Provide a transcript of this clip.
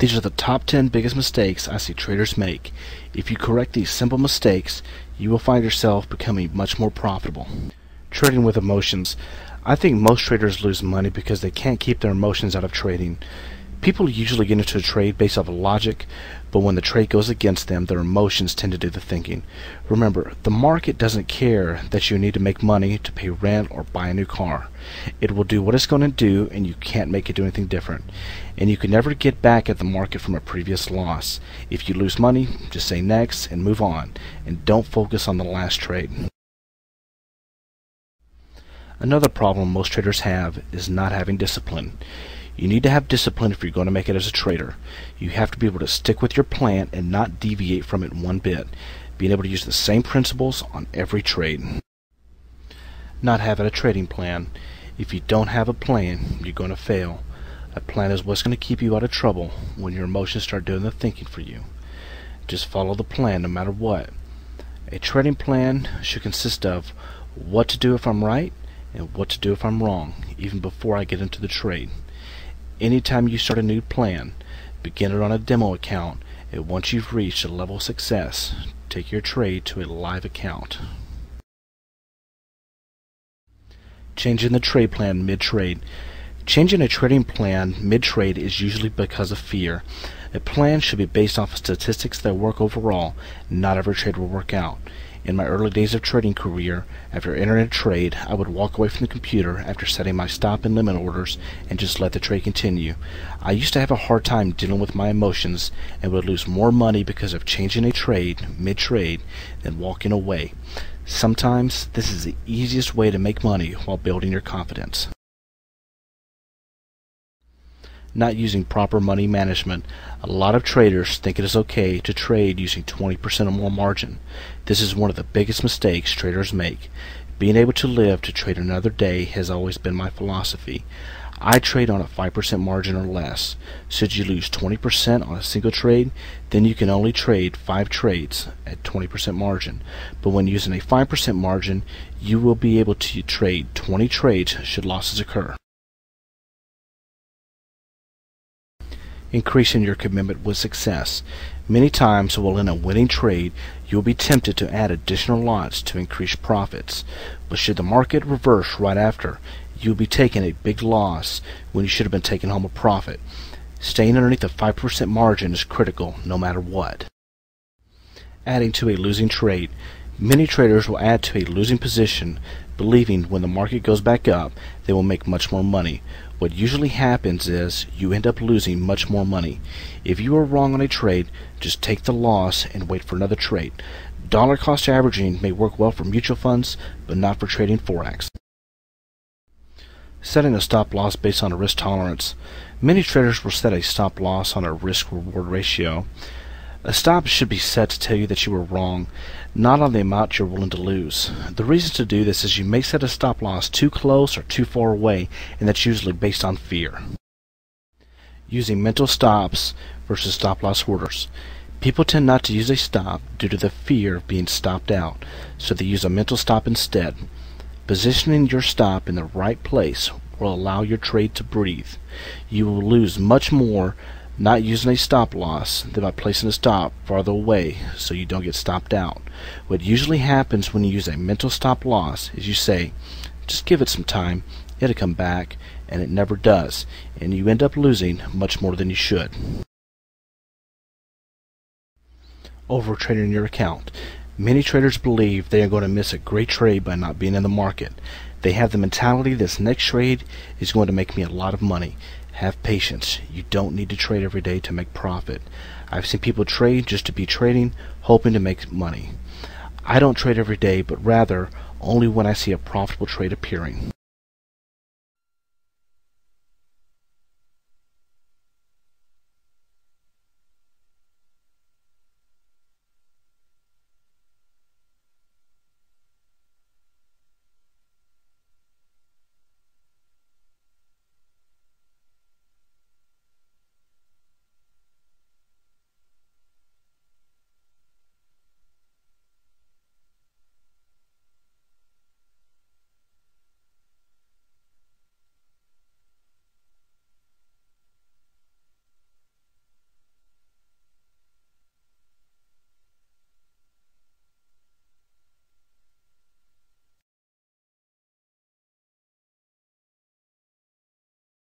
These are the top 10 biggest mistakes I see traders make. If you correct these simple mistakes, you will find yourself becoming much more profitable. Trading with emotions. I think most traders lose money because they can't keep their emotions out of trading. People usually get into a trade based off of logic, but when the trade goes against them, their emotions tend to do the thinking. Remember, the market doesn't care that you need to make money to pay rent or buy a new car. It will do what it's going to do, and you can't make it do anything different. And you can never get back at the market from a previous loss. If you lose money, just say next and move on, and don't focus on the last trade. Another problem most traders have is not having discipline. You need to have discipline if you're going to make it as a trader. You have to be able to stick with your plan and not deviate from it one bit. Being able to use the same principles on every trade. Not having a trading plan. If you don't have a plan, you're going to fail. A plan is what's going to keep you out of trouble when your emotions start doing the thinking for you. Just follow the plan no matter what. A trading plan should consist of what to do if I'm right and what to do if I'm wrong, even before I get into the trade. Anytime you start a new plan, begin it on a demo account, and once you've reached a level of success, take your trade to a live account. Changing the trade plan mid-trade. Changing a trading plan mid-trade is usually because of fear. A plan should be based off of statistics that work overall. Not every trade will work out. In my early days of trading career, after entering a trade, I would walk away from the computer after setting my stop and limit orders and just let the trade continue. I used to have a hard time dealing with my emotions and would lose more money because of changing a trade mid-trade than walking away. Sometimes this is the easiest way to make money while building your confidence. Not using proper money management. A lot of traders think it is okay to trade using 20% or more margin. This is one of the biggest mistakes traders make. Being able to live to trade another day has always been my philosophy. I trade on a 5% margin or less. Should you lose 20% on a single trade, then you can only trade 5 trades at 20% margin. But when using a 5% margin, you will be able to trade 20 trades should losses occur. Increasing your commitment with success. Many times while in a winning trade, you will be tempted to add additional lots to increase profits. But should the market reverse right after, you will be taking a big loss when you should have been taking home a profit. Staying underneath a 5% margin is critical no matter what. Adding to a losing trade. Many traders will add to a losing position, believing when the market goes back up, they will make much more money. What usually happens is you end up losing much more money. If you are wrong on a trade, just take the loss and wait for another trade. Dollar cost averaging may work well for mutual funds, but not for trading Forex. Setting a stop loss based on a risk tolerance. Many traders will set a stop loss on a risk-reward ratio. A stop should be set to tell you that you were wrong, not on the amount you're willing to lose. The reason to do this is you may set a stop loss too close or too far away, and that's usually based on fear. Using mental stops versus stop loss orders. People tend not to use a stop due to the fear of being stopped out, so they use a mental stop instead. Positioning your stop in the right place will allow your trade to breathe. You will lose much more not using a stop loss than by placing a stop farther away so you don't get stopped out. What usually happens when you use a mental stop loss is you say, just give it some time, it'll come back, and it never does, and you end up losing much more than you should. Overtrading your account. Many traders believe they are going to miss a great trade by not being in the market. They have the mentality this next trade is going to make me a lot of money. Have patience. You don't need to trade every day to make profit. I've seen people trade just to be trading, hoping to make money. I don't trade every day, but rather only when I see a profitable trade appearing.